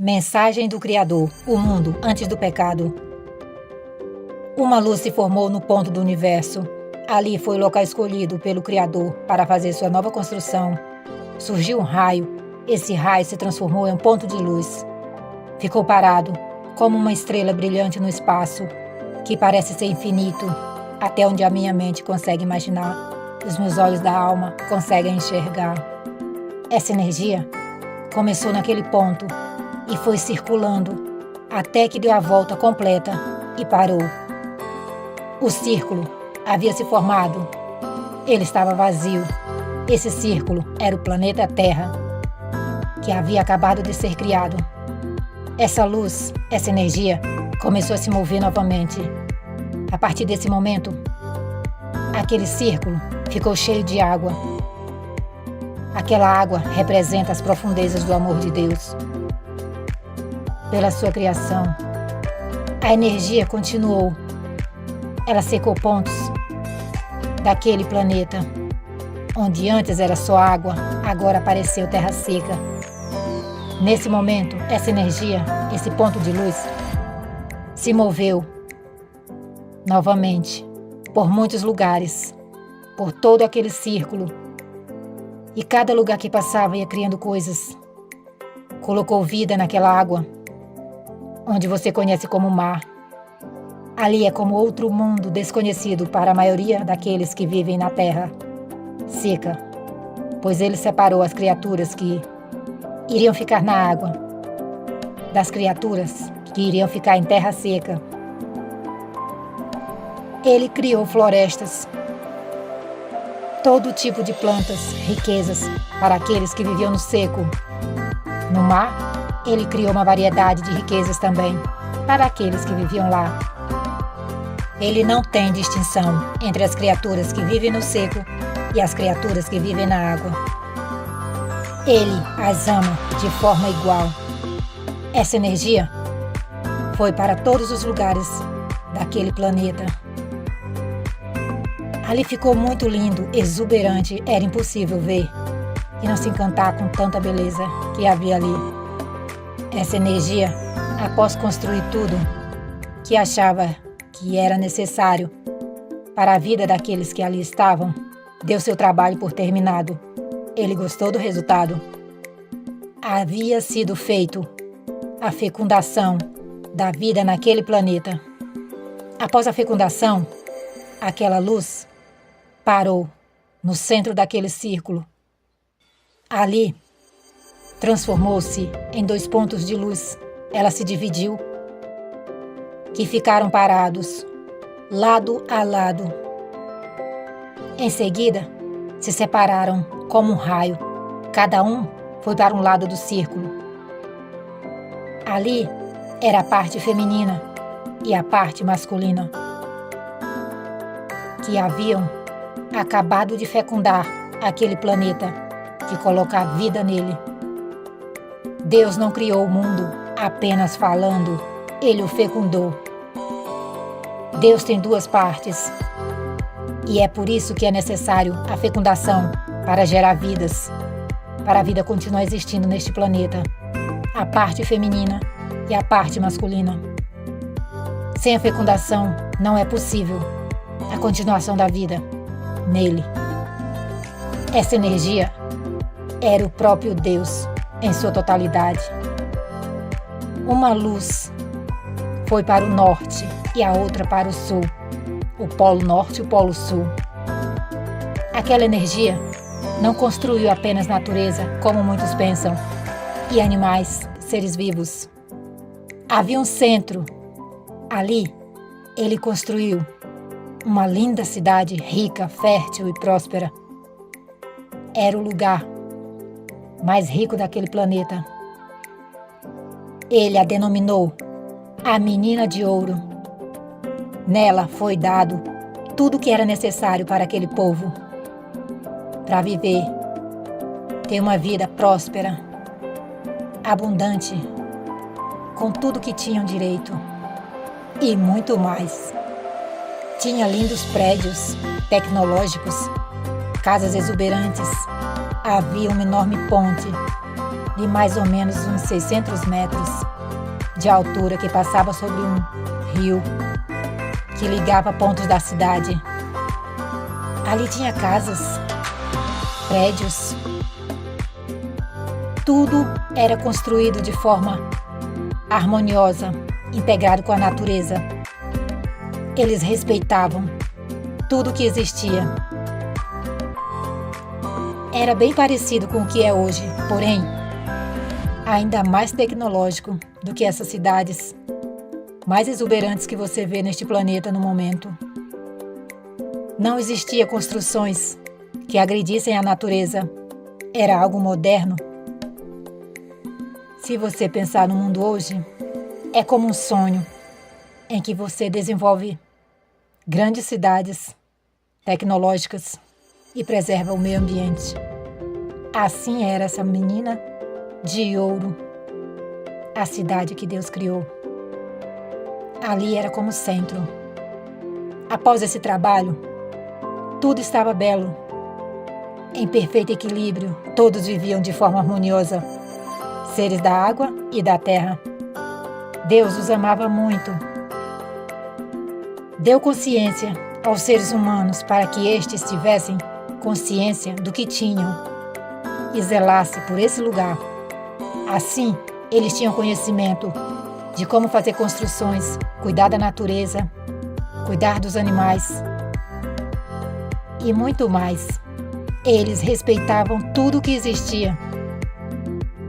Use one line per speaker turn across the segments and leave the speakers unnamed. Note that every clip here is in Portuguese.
Mensagem do Criador, o mundo antes do pecado. Uma luz se formou no ponto do universo. Ali foi o local escolhido pelo Criador para fazer sua nova construção. Surgiu um raio. Esse raio se transformou em um ponto de luz. Ficou parado, como uma estrela brilhante no espaço, que parece ser infinito, até onde a minha mente consegue imaginar, os meus olhos da alma conseguem enxergar. Essa energia começou naquele ponto e foi circulando até que deu a volta completa e parou. O círculo havia se formado. Ele estava vazio. Esse círculo era o planeta Terra, que havia acabado de ser criado. Essa luz, essa energia, começou a se mover novamente. A partir desse momento, aquele círculo ficou cheio de água. Aquela água representa as profundezas do amor de Deus pela sua criação. A energia continuou. Ela secou pontos daquele planeta, onde antes era só água, agora apareceu terra seca. Nesse momento, essa energia, esse ponto de luz, se moveu novamente por muitos lugares, por todo aquele círculo. E cada lugar que passava ia criando coisas. Colocou vida naquela água, onde você conhece como mar. Ali é como outro mundo desconhecido para a maioria daqueles que vivem na terra seca, pois ele separou as criaturas que iriam ficar na água das criaturas que iriam ficar em terra seca. Ele criou florestas, todo tipo de plantas, riquezas para aqueles que viviam no seco. No mar, ele criou uma variedade de riquezas também para aqueles que viviam lá. Ele não tem distinção entre as criaturas que vivem no seco e as criaturas que vivem na água. Ele as ama de forma igual. Essa energia foi para todos os lugares daquele planeta. Ali ficou muito lindo, exuberante, era impossível ver e não se encantar com tanta beleza que havia ali. Essa energia, após construir tudo que achava que era necessário para a vida daqueles que ali estavam, deu seu trabalho por terminado. Ele gostou do resultado. Havia sido feito a fecundação da vida naquele planeta. Após a fecundação, aquela luz parou no centro daquele círculo. Ali, transformou-se em 2 pontos de luz. Ela se dividiu, que ficaram parados, lado a lado. Em seguida, se separaram como um raio. Cada um foi para um lado do círculo. Ali era a parte feminina e a parte masculina, que haviam acabado de fecundar aquele planeta, de colocar vida nele. Deus não criou o mundo apenas falando, Ele o fecundou. Deus tem 2 partes, e é por isso que é necessário a fecundação para gerar vidas, para a vida continuar existindo neste planeta, a parte feminina e a parte masculina. Sem a fecundação não é possível a continuação da vida nele. Essa energia era o próprio Deus em sua totalidade. Uma luz foi para o norte e a outra para o sul, o polo norte e o polo sul. Aquela energia não construiu apenas natureza, como muitos pensam, e animais, seres vivos. Havia um centro. Ali, ele construiu uma linda cidade rica, fértil e próspera. Era o lugar mais rico daquele planeta. Ele a denominou a Menina de Ouro. Nela foi dado tudo o que era necessário para aquele povo, para viver, ter uma vida próspera, abundante, com tudo que tinham direito e muito mais. Tinha lindos prédios tecnológicos, casas exuberantes. Havia uma enorme ponte de mais ou menos uns 600 metros de altura, que passava sobre um rio que ligava pontos da cidade. Ali tinha casas, prédios. Tudo era construído de forma harmoniosa, integrado com a natureza. Eles respeitavam tudo que existia. Era bem parecido com o que é hoje, porém, ainda mais tecnológico do que essas cidades mais exuberantes que você vê neste planeta no momento. Não existia construções que agredissem a natureza. Era algo moderno. Se você pensar no mundo hoje, é como um sonho em que você desenvolve grandes cidades tecnológicas e preserva o meio ambiente. Assim era essa menina de ouro, a cidade que Deus criou. Ali era como centro. Após esse trabalho, tudo estava belo, em perfeito equilíbrio. Todos viviam de forma harmoniosa, seres da água e da terra. Deus os amava muito. Deu consciência aos seres humanos para que estes tivessem consciência do que tinham e zelasse por esse lugar. Assim, eles tinham conhecimento de como fazer construções, cuidar da natureza, cuidar dos animais e muito mais. Eles respeitavam tudo o que existia.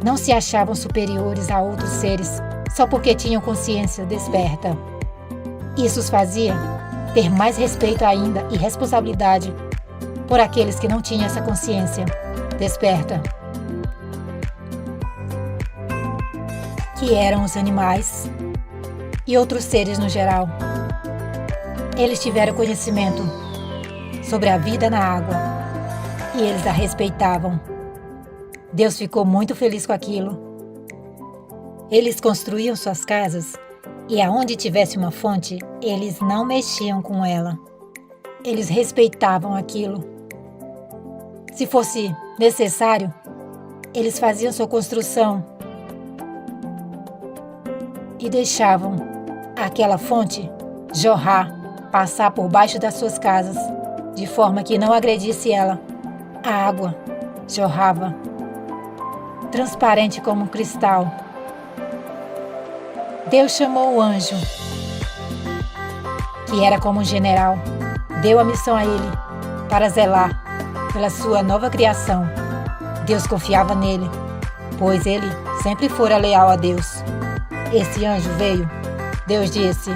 Não se achavam superiores a outros seres só porque tinham consciência desperta. Isso os fazia ter mais respeito ainda e responsabilidade por aqueles que não tinham essa consciência desperta, que eram os animais e outros seres no geral. Eles tiveram conhecimento sobre a vida na água e eles a respeitavam. Deus ficou muito feliz com aquilo. Eles construíam suas casas e aonde tivesse uma fonte, eles não mexiam com ela. Eles respeitavam aquilo. Se fosse necessário, eles faziam sua construção e deixavam aquela fonte jorrar, passar por baixo das suas casas, de forma que não agredisse ela. A água jorrava, transparente como um cristal. Deus chamou o anjo, que era como um general, deu a missão a ele para zelar pela sua nova criação. Deus confiava nele, pois ele sempre fora leal a Deus. Esse anjo veio. Deus disse: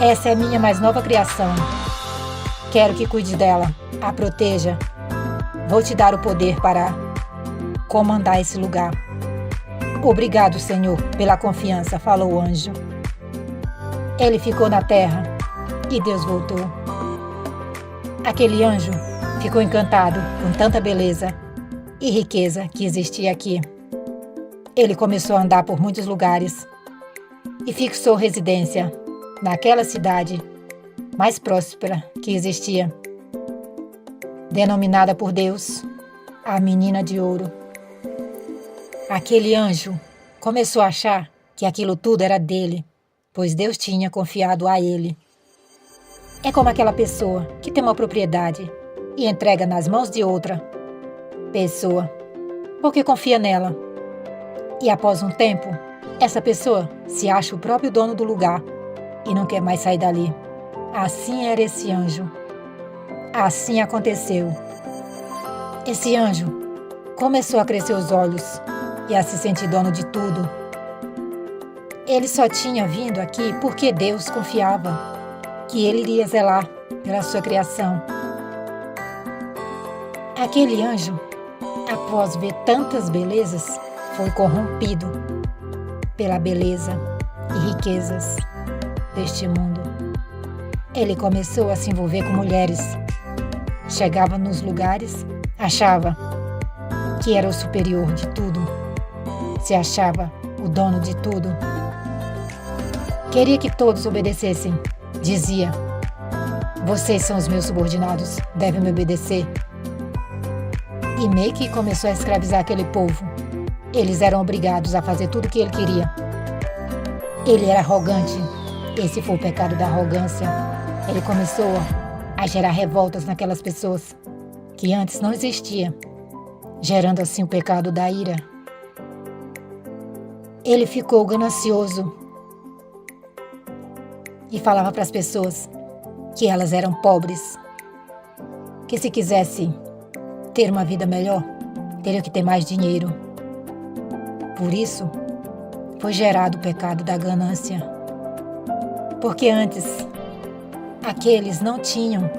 essa é a minha mais nova criação. Quero que cuide dela, a proteja. Vou te dar o poder para comandar esse lugar. Obrigado, Senhor, pela confiança, falou o anjo. Ele ficou na terra e Deus voltou. Aquele anjo ficou encantado com tanta beleza e riqueza que existia aqui. Ele começou a andar por muitos lugares e fixou residência naquela cidade mais próspera que existia, denominada por Deus a Menina de Ouro. Aquele anjo começou a achar que aquilo tudo era dele, pois Deus tinha confiado a ele. É como aquela pessoa que tem uma propriedade e entrega nas mãos de outra pessoa, porque confia nela. E após um tempo, essa pessoa se acha o próprio dono do lugar e não quer mais sair dali. Assim era esse anjo. Assim aconteceu. Esse anjo começou a crescer os olhos e a se sentir dono de tudo. Ele só tinha vindo aqui porque Deus confiava que ele iria zelar pela sua criação. Aquele anjo, após ver tantas belezas, foi corrompido pela beleza e riquezas deste mundo. Ele começou a se envolver com mulheres. Chegava nos lugares, achava que era o superior de tudo. Se achava o dono de tudo. Queria que todos obedecessem. Dizia: vocês são os meus subordinados, devem me obedecer. E meio que começou a escravizar aquele povo. Eles eram obrigados a fazer tudo o que ele queria. Ele era arrogante. Esse foi o pecado da arrogância. Ele começou a gerar revoltas naquelas pessoas que antes não existia, gerando assim o pecado da ira. Ele ficou ganancioso e falava para as pessoas que elas eram pobres, que se quisesse ter uma vida melhor, teria que ter mais dinheiro. Por isso, foi gerado o pecado da ganância. Porque antes, aqueles não tinham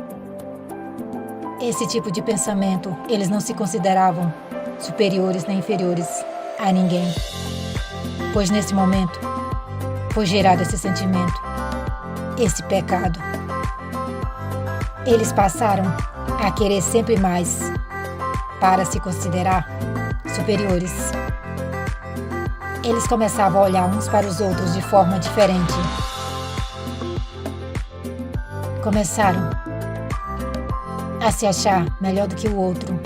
esse tipo de pensamento. Eles não se consideravam superiores nem inferiores a ninguém. Pois nesse momento, foi gerado esse sentimento, esse pecado. Eles passaram a querer sempre mais para se considerar superiores. Eles começavam a olhar uns para os outros de forma diferente. Começaram a se achar melhor do que o outro,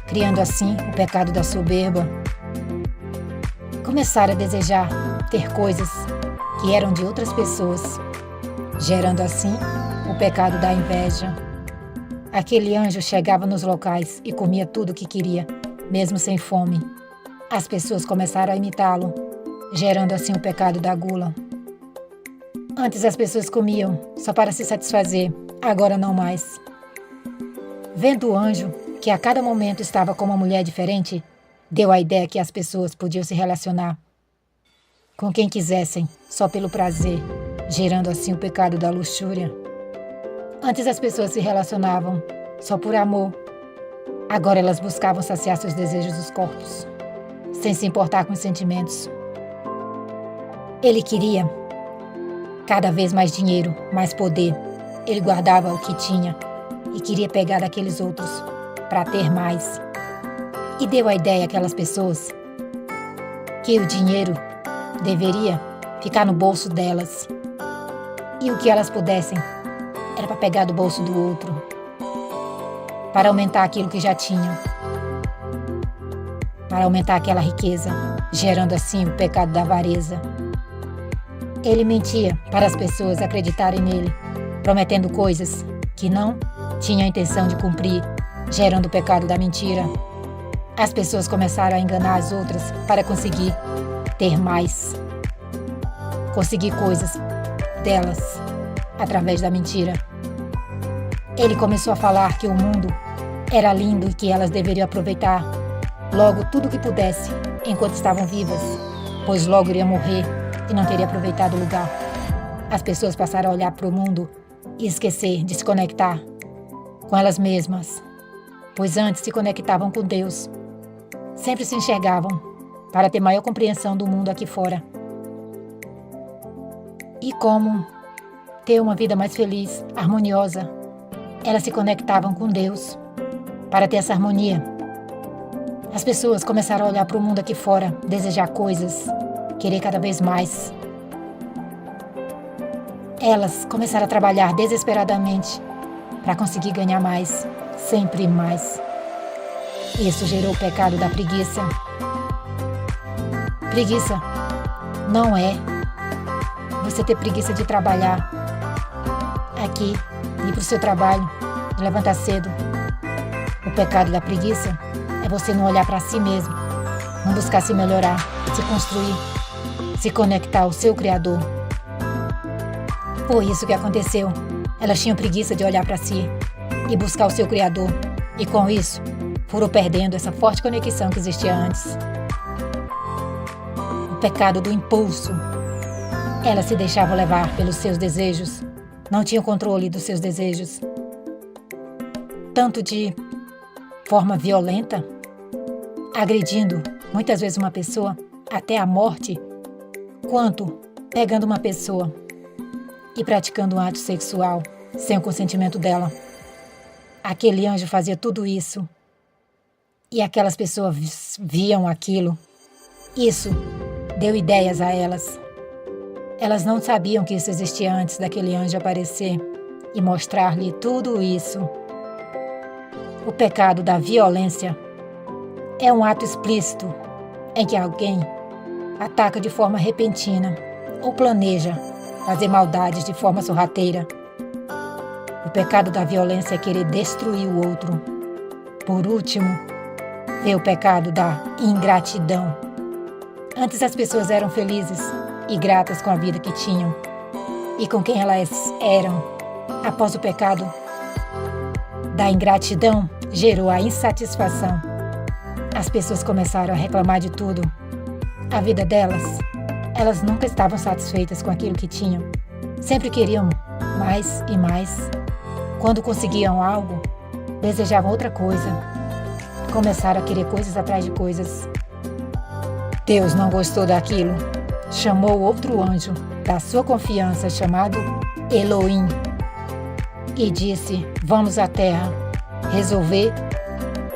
criando assim o pecado da soberba. Começaram a desejar ter coisas que eram de outras pessoas, gerando assim o pecado da inveja. Aquele anjo chegava nos locais e comia tudo o que queria, mesmo sem fome. As pessoas começaram a imitá-lo, gerando assim o pecado da gula. Antes as pessoas comiam só para se satisfazer, agora não mais. Vendo o anjo, que a cada momento estava com uma mulher diferente, deu a ideia que as pessoas podiam se relacionar com quem quisessem, só pelo prazer, gerando assim o pecado da luxúria. Antes as pessoas se relacionavam só por amor. Agora elas buscavam saciar seus desejos dos corpos, sem se importar com os sentimentos. Ele queria cada vez mais dinheiro, mais poder. Ele guardava o que tinha e queria pegar daqueles outros para ter mais. E deu a ideia àquelas pessoas que o dinheiro deveria ficar no bolso delas. E o que elas pudessem era para pegar do bolso do outro, para aumentar aquilo que já tinham, para aumentar aquela riqueza, gerando assim o pecado da avareza. Ele mentia para as pessoas acreditarem nele, prometendo coisas que não tinha a intenção de cumprir, gerando o pecado da mentira. As pessoas começaram a enganar as outras para conseguir ter mais, conseguir coisas delas através da mentira. Ele começou a falar que o mundo era lindo e que elas deveriam aproveitar logo tudo o que pudesse enquanto estavam vivas, pois logo iriam morrer e não teria aproveitado o lugar. As pessoas passaram a olhar para o mundo e esquecer de se conectar com elas mesmas, pois antes se conectavam com Deus. Sempre se enxergavam para ter maior compreensão do mundo aqui fora. E como ter uma vida mais feliz, harmoniosa. Elas se conectavam com Deus para ter essa harmonia. As pessoas começaram a olhar para o mundo aqui fora, desejar coisas, querer cada vez mais. Elas começaram a trabalhar desesperadamente para conseguir ganhar mais, sempre mais. Isso gerou o pecado da preguiça. Preguiça não é você ter preguiça de trabalhar aqui, ir para o seu trabalho, levantar cedo. O pecado da preguiça é você não olhar para si mesmo, não buscar se melhorar, se construir, se conectar ao seu Criador. Foi isso que aconteceu. Elas tinham preguiça de olhar para si e buscar o seu Criador. E com isso, foram perdendo essa forte conexão que existia antes. O pecado do impulso. Elas se deixavam levar pelos seus desejos, não tinham controle dos seus desejos. Tanto de forma violenta, agredindo muitas vezes uma pessoa até a morte, quanto pegando uma pessoa e praticando um ato sexual sem o consentimento dela. Aquele anjo fazia tudo isso e aquelas pessoas viam aquilo. Isso deu ideias a elas. Elas não sabiam que isso existia antes daquele anjo aparecer e mostrar-lhe tudo isso. O pecado da violência é um ato explícito em que alguém ataca de forma repentina ou planeja fazer maldades de forma sorrateira. O pecado da violência é querer destruir o outro. Por último, veio o pecado da ingratidão. Antes as pessoas eram felizes e gratas com a vida que tinham e com quem elas eram. Após o pecado da ingratidão, gerou a insatisfação. As pessoas começaram a reclamar de tudo. A vida delas, elas nunca estavam satisfeitas com aquilo que tinham. Sempre queriam mais e mais. Quando conseguiam algo, desejavam outra coisa. Começaram a querer coisas atrás de coisas. Deus não gostou daquilo. Chamou outro anjo da sua confiança, chamado Elohim, e disse: vamos à terra resolver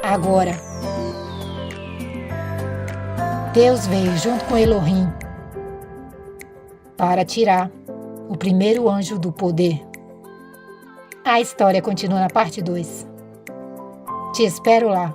agora. Deus veio junto com Elohim para tirar o primeiro anjo do poder. A história continua na parte 2. Te espero lá.